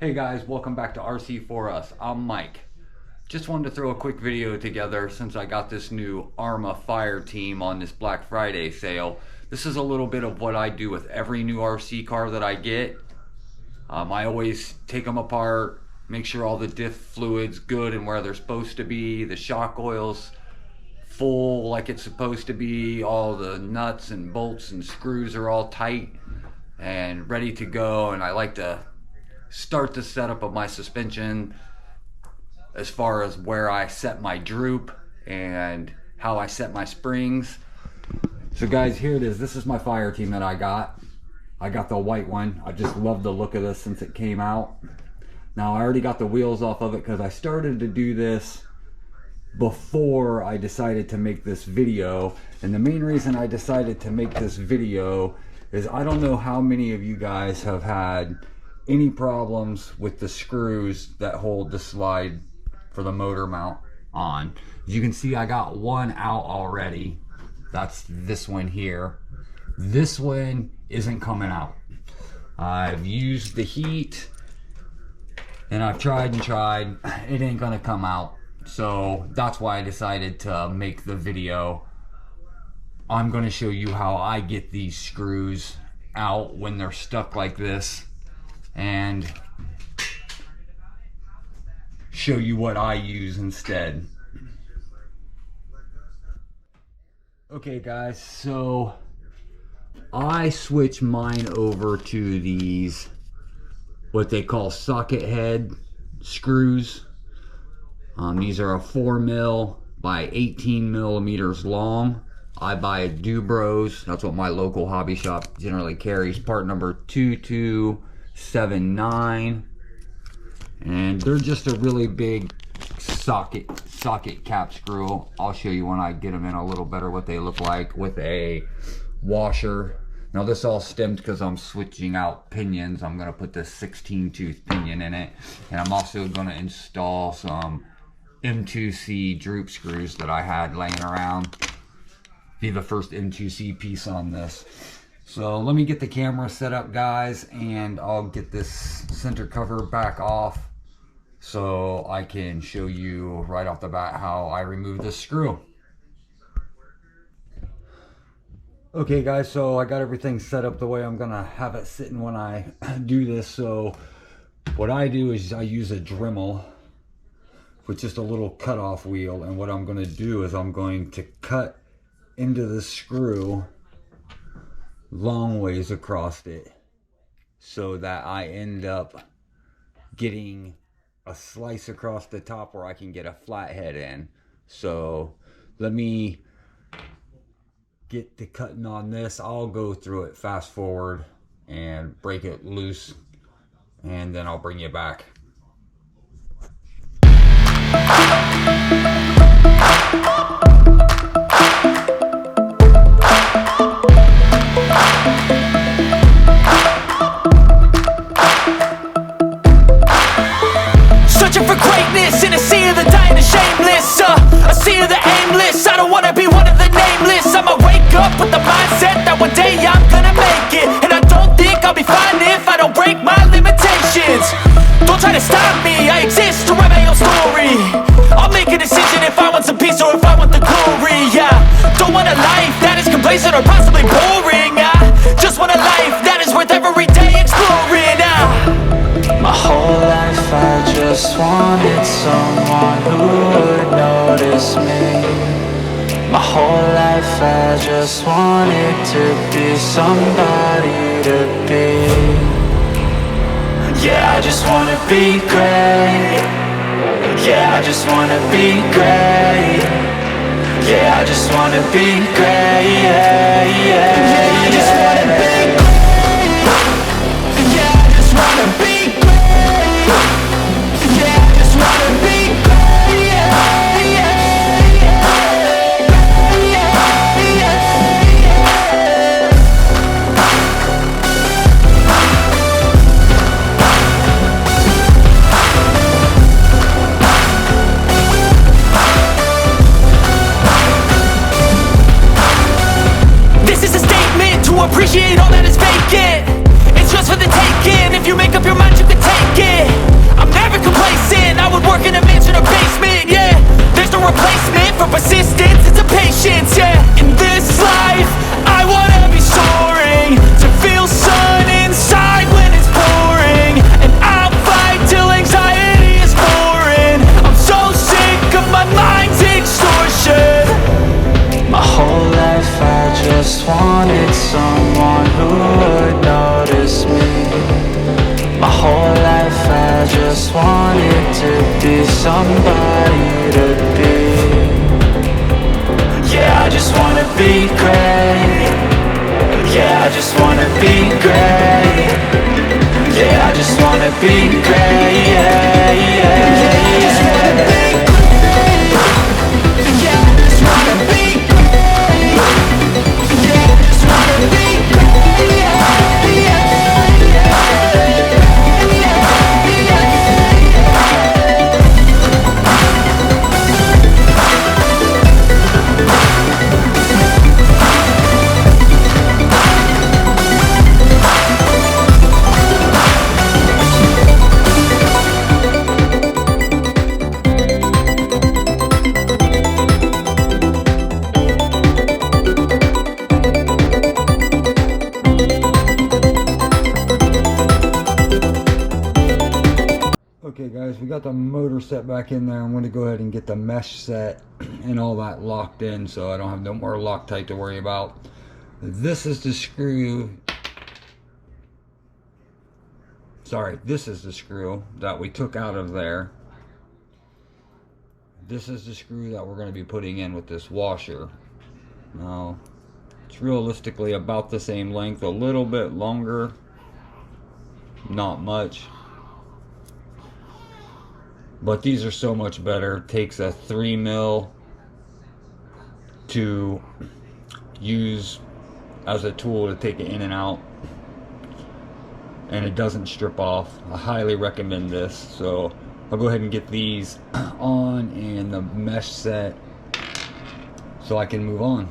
Hey guys, welcome back to RC4Us. I'm Mike. Just wanted to throw a quick video together since I got this new ARRMA FIRETEAM on this Black Friday sale. This is a little bit of what I do with every new RC car that I get. I always take them apart, make sure all the diff fluid's good and where they're supposed to be, the shock oil's full like it's supposed to be, all the nuts and bolts and screws are all tight and ready to go, and I like to start the setup of my suspension as far as where I set my droop and how I set my springs. So guys, here it is. This is my FIRETEAM that I got. I got the white one. I just love the look of this since it came out. Now I already got the wheels off of it because I started to do this before I decided to make this video. And the main reason I decided to make this video is I don't know how many of you guys have had any problems with the screws that hold the slide for the motor mount on. As you can see, I got one out already. That's this one here. This one isn't coming out. I've used the heat and I've tried and tried. It ain't gonna come out. So that's why I decided to make the video. I'm gonna show you how I get these screws out when they're stuck like this, and show you what I use instead. Okay guys, so I switch mine over to these what they call socket head screws. These are a 4mm by 18 millimeters long. I buy a Dubros. That's what my local hobby shop generally carries. Part number 2279, and they're just a really big socket cap screw. I'll show you when I get them in a little better what they look like with a washer. Now this all stemmed because I'm switching out pinions. I'm going to put this 16 tooth pinion in it, and I'm also going to install some M2C droop screws that I had laying around. Be the first M2C piece on this. So let me get the camera set up guys, and I'll get this center cover back off so I can show you right off the bat how I remove this screw. Okay guys, so I got everything set up the way I'm gonna have it sitting when I do this. So what I do is I use a Dremel with just a little cutoff wheel, and what I'm gonna do is I'm going to cut into the screw long ways across it so that I end up getting a slice across the top where I can get a flathead in. So let me get to cutting on this. I'll go through it fast forward and break it loose, and then I'll bring you back. Searching for greatness in a sea of the dying and shameless, a sea of the aimless. I don't wanna be one of the nameless. I'ma wake up with the mindset that one day I'm gonna make it, and I don't think I'll be fine if I don't break my limitations. Don't try to stop me, I exist to write my own story. I'll make a decision if I want some peace or if I want the glory. Yeah, don't want a life that is complacent or possibly boring. I just want a life that is worth every day exploring. My whole life I just wanted someone who would notice me. My whole life I just wanted to be somebody to be. Yeah, I just wanna be great. Yeah, I just wanna be great. Yeah, I just wanna be great. Yeah, I just wanna be great. Yeah, I just wanna be great. Yeah, I just wanna be great. This is a statement to appreciate all that wanted to be somebody to be. Yeah, I just wanna be great. Yeah, I just wanna be great. Yeah, I just wanna be great. Yeah, yeah, yeah. I just wanna be great. Yeah, I just wanna be great. Yeah, I just wanna be great. Yeah, yeah, yeah. Okay guys, we got the motor set back in there. I'm going to go ahead and get the mesh set and all that locked in so I don't have no more Loctite to worry about. This is the screw. Sorry, this is the screw that we took out of there. This is the screw that we're going to be putting in with this washer. Now, it's realistically about the same length, a little bit longer, not much. But these are so much better. It takes a 3 mil to use as a tool to take it in and out, and it doesn't strip off. I highly recommend this. So I'll go ahead and get these on and the mesh set so I can move on.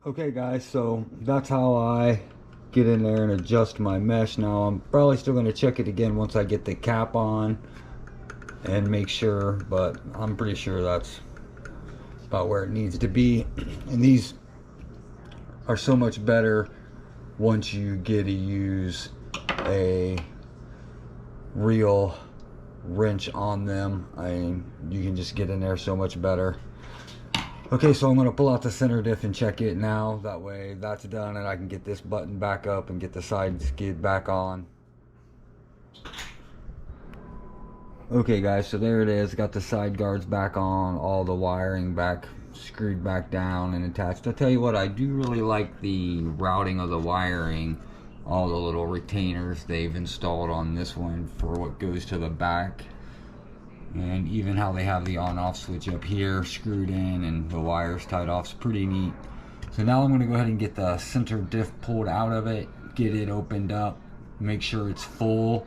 Okay guys, so that's how I get in there and adjust my mesh. Now I'm probably still going to check it again once I get the cap on and make sure, but I'm pretty sure that's about where it needs to be. And these are so much better once you get to use a real wrench on them. I mean, you can just get in there so much better. Okay, so I'm going to pull out the center diff and check it now. That way that's done and I can get this button back up and get the side skid back on. Okay guys, so there it is. Got the side guards back on, all the wiring back screwed back down and attached. I'll tell you what, I do really like the routing of the wiring. All the little retainers they've installed on this one for what goes to the back. And even how they have the on-off switch up here screwed in and the wires tied off is pretty neat. So now I'm going to go ahead and get the center diff pulled out of it, get it opened up, make sure it's full.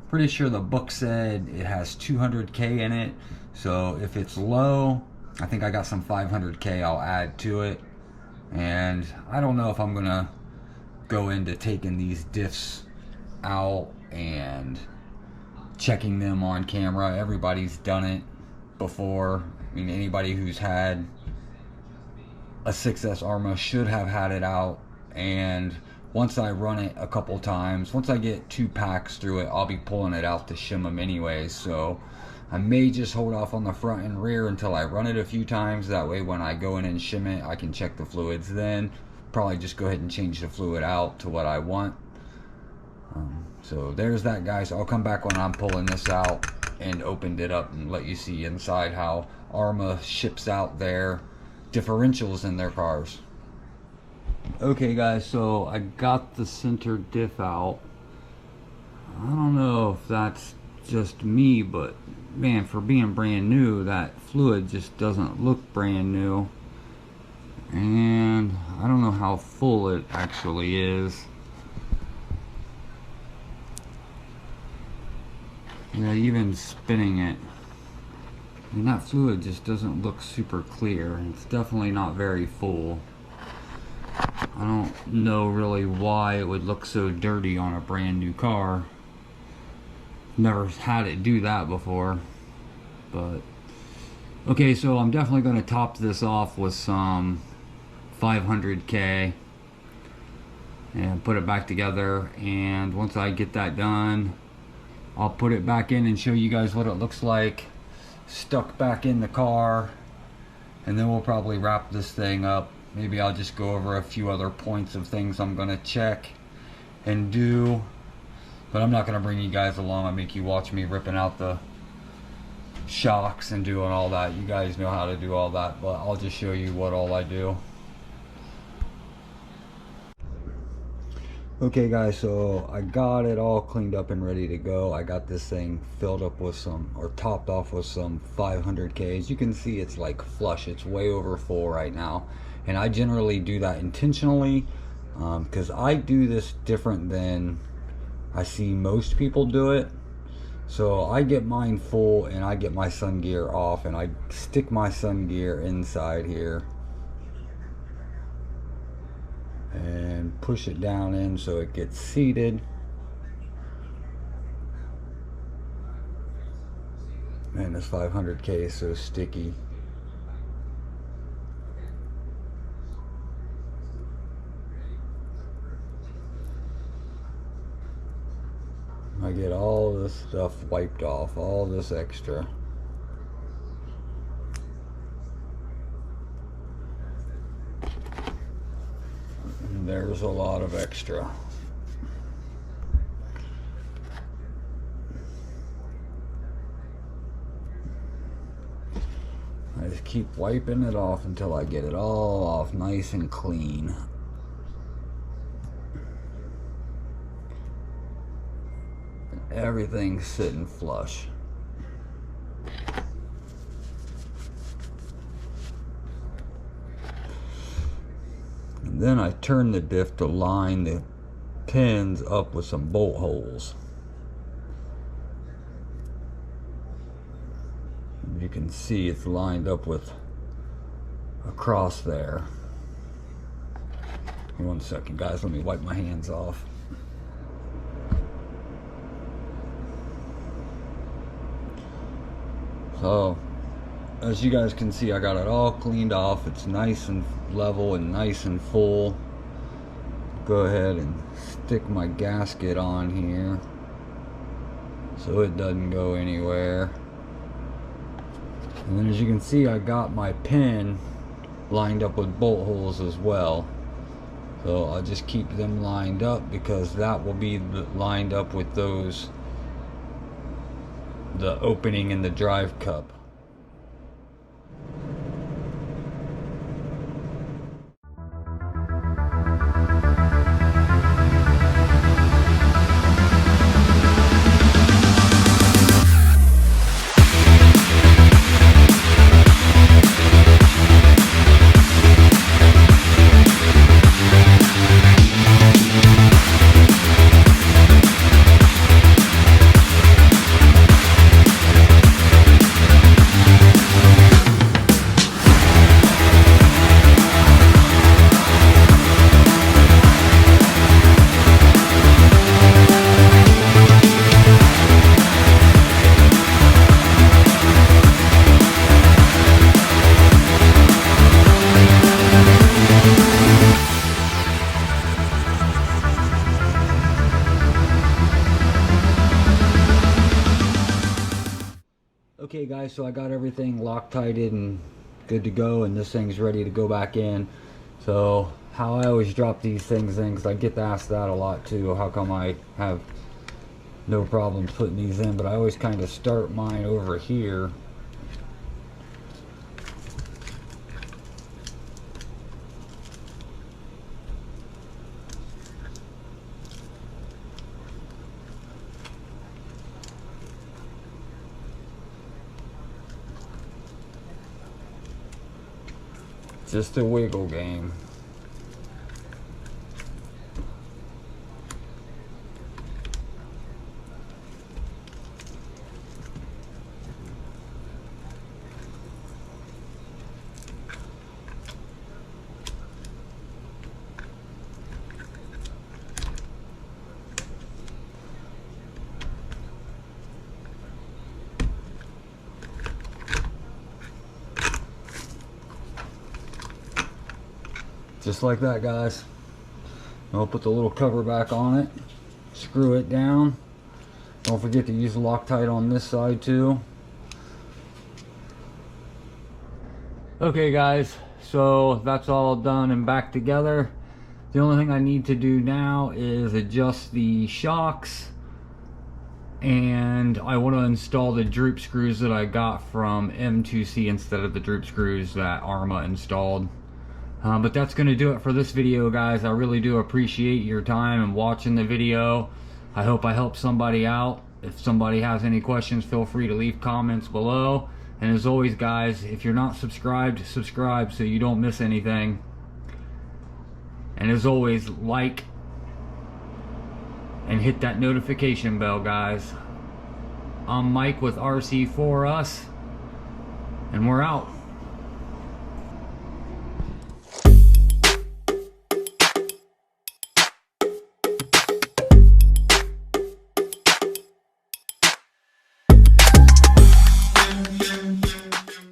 Pretty sure the book said it has 200K in it, so if it's low, I think I got some 500K I'll add to it. And I don't know if I'm going to go into taking these diffs out and checking them on camera. Everybody's done it before. I mean, anybody who's had a 6S ARRMA should have had it out. And once I run it a couple times, once I get 2 packs through it, I'll be pulling it out to shim them anyways. So I may just hold off on the front and rear until I run it a few times. That way when I go in and shim it, I can check the fluids then. Probably just go ahead and change the fluid out to what I want. So there's that, guys. I'll come back when I'm pulling this out and opened it up and let you see inside how ARRMA ships out their differentials in their cars. Okay guys, so I got the center diff out. I don't know if that's just me, but man, for being brand new, that fluid just doesn't look brand new. And I don't know how full it actually is. Yeah, even spinning it, and that fluid just doesn't look super clear. It's definitely not very full. I don't know really why it would look so dirty on a brand new car. Never had it do that before. But okay, so I'm definitely going to top this off with some 500K and put it back together. And once I get that done, I'll put it back in and show you guys what it looks like stuck back in the car, and then we'll probably wrap this thing up. Maybe I'll just go over a few other points of things I'm gonna check and do, but I'm not gonna bring you guys along. I make you watch me ripping out the shocks and doing all that. You guys know how to do all that, but I'll just show you what all I do. Okay guys, so I got it all cleaned up and ready to go. I got this thing filled up with some, or topped off with some 500K. As you can see, it's like flush. It's way over full right now. And I generally do that intentionally because I do this different than I see most people do it. So I get mine full and I get my sun gear off, and I stick my sun gear inside here and push it down in so it gets seated. Man, this 500K is so sticky. I get all this stuff wiped off, all this extra. There's a lot of extra. I just keep wiping it off until I get it all off nice and clean. Everything's sitting flush. And then I turn the diff to line the pins up with some bolt holes. You can see it's lined up with a cross there. One second guys, let me wipe my hands off. So as you guys can see, I got it all cleaned off. It's nice and level and nice and full. Go ahead and stick my gasket on here so it doesn't go anywhere. And then as you can see, I got my pin lined up with bolt holes as well. So I'll just keep them lined up because that will be lined up with those, the opening in the drive cup. guys, so I got everything Loctited and good to go, and this thing's ready to go back in. So how I always drop these things in, because I get asked that a lot too, how come I have no problems putting these in, but I always kind of start mine over here. Just a wiggle game. Just like that, guys. I'll put the little cover back on it, screw it down. Don't forget to use Loctite on this side too. Okay guys, so that's all done and back together. The only thing I need to do now is adjust the shocks, and I want to install the droop screws that I got from M2C instead of the droop screws that ARRMA installed. But that's going to do it for this video, guys. I really do appreciate your time and watching the video. I hope I helped somebody out. If somebody has any questions, feel free to leave comments below. And as always, guys, if you're not subscribed, subscribe so you don't miss anything. And as always, like and hit that notification bell, guys. I'm Mike with RC4Us, and we're out.